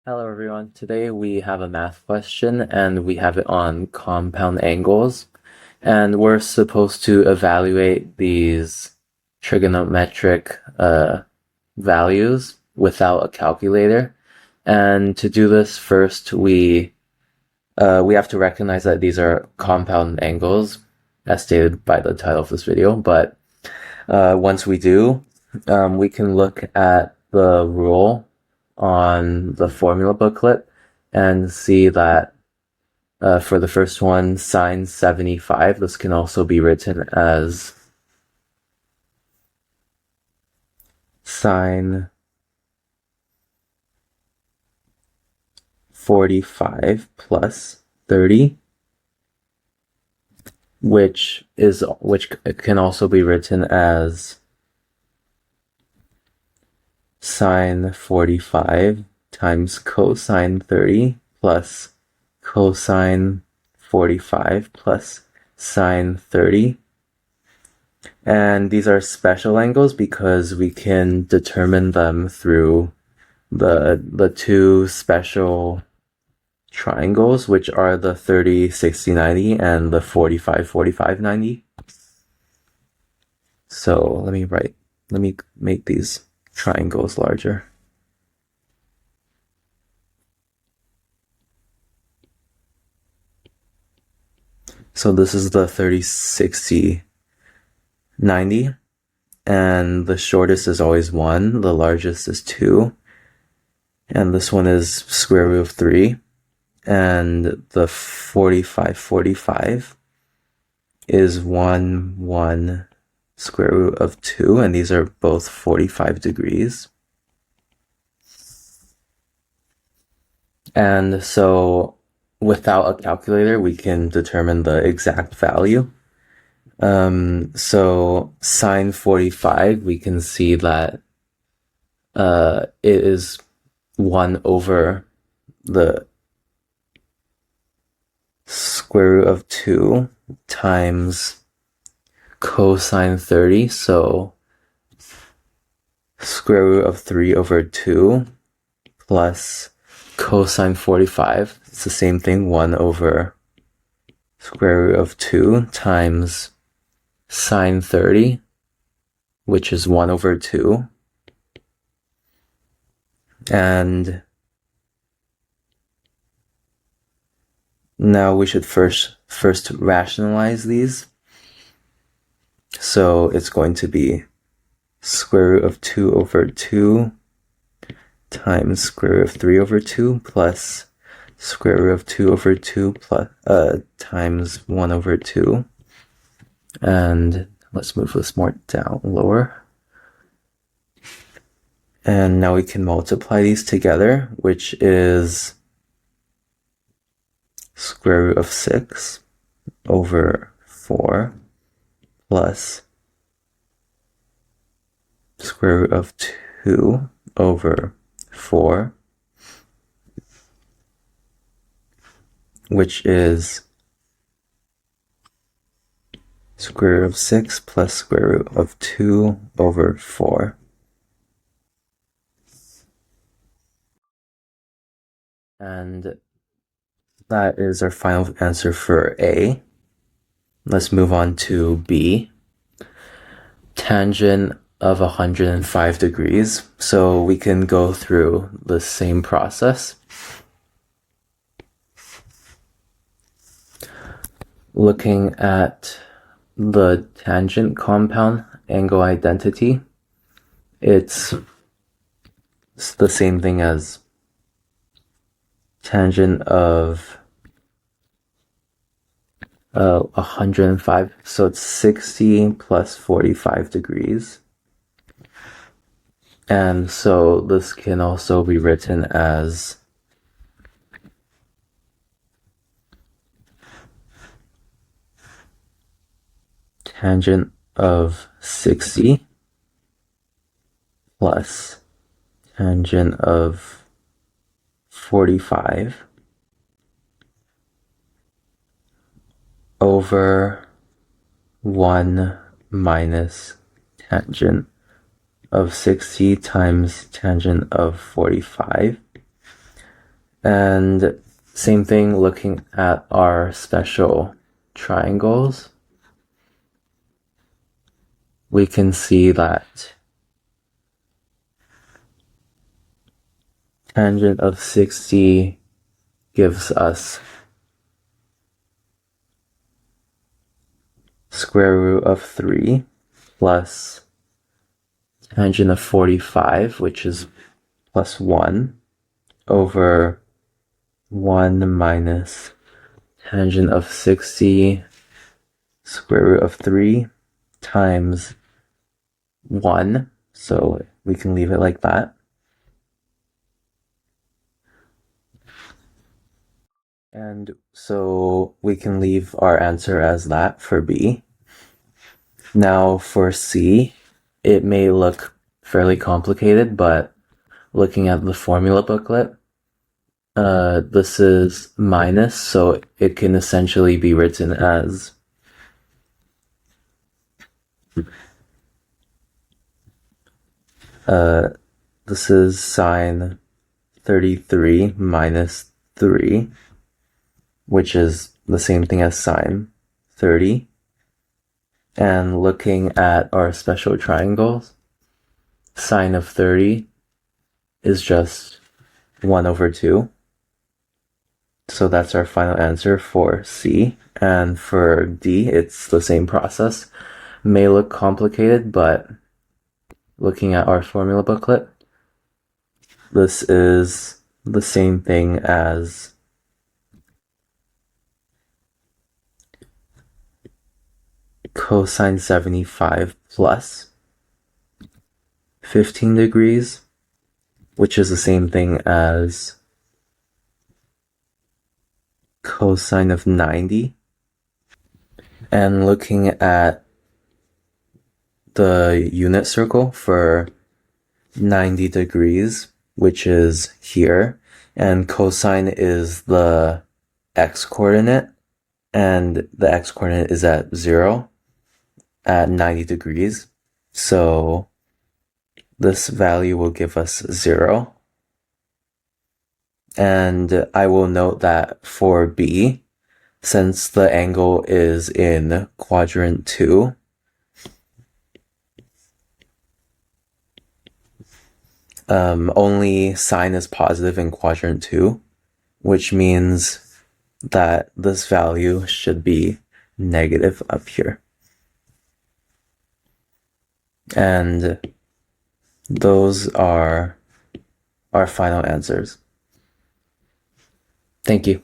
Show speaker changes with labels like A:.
A: Hello everyone. Today we have a math question and we have it on compound angles. And we're supposed to evaluate these trigonometric values without a calculator. And to do this, first we have to recognize that these are compound angles, as stated by the title of this video. But once we do, we can look at the rule on the formula booklet and see that for the first one, sine 75, this can also be written as sine 45 plus 30, which can also be written as sine 45 times cosine 30 plus cosine 45 plus sine 30. And these are special angles because we can determine them through the two special triangles, which are the 30, 60, 90 and the 45, 45, 90. So let me make these triangles larger. So this is the 30, 60, 90, and the shortest is always 1, the largest is 2, and this one is square root of 3, and the 45, 45 is 1, 1, square root of 2, and these are both 45 degrees. And so without a calculator, we can determine the exact value. So sine 45, we can see that it is 1 over the square root of 2 times cosine 30, so square root of 3 over 2 plus cosine 45, it's the same thing, 1 over square root of 2 times sine 30, which is 1 over 2. And now we should first rationalize these. So it's going to be square root of 2 over 2 times square root of 3 over 2 plus square root of 2 over 2 plus times 1 over 2. And let's move this more down, lower. And now we can multiply these together, which is square root of 6 over 4 plus square root of 2 over 4, which is square root of 6 plus square root of 2 over 4. And that is our final answer for A. Let's move on to B. Tangent of 105 degrees. So we can go through the same process. Looking at the tangent compound angle identity, it's the same thing as tangent of 105, so it's 60 plus 45 degrees. And so this can also be written as tangent of 60 plus tangent of 45 over 1 minus tangent of 60 times tangent of 45. And same thing looking at our special triangles. We can see that tangent of 60 gives us square root of 3 plus tangent of 45, which is plus 1, over 1 minus tangent of 60 square root of 3 times 1. So we can leave it like that. And so we can leave our answer as that for B. Now for C, it may look fairly complicated, but looking at the formula booklet, this is minus, so it can essentially be written as this is sine 33 minus 3, which is the same thing as sine 30. And looking at our special triangles, sine of 30 is just 1 over 2. So that's our final answer for C. And for D, it's the same process. May look complicated, but looking at our formula booklet, this is the same thing as cosine 75 plus 15 degrees, which is the same thing as cosine of 90. And looking at the unit circle for 90 degrees, which is here, and cosine is the x-coordinate, and the x-coordinate is at 0 at 90 degrees. So this value will give us 0. And I will note that for B, since the angle is in quadrant 2, only sine is positive in quadrant 2, which means that this value should be negative up here. And those are our final answers. Thank you.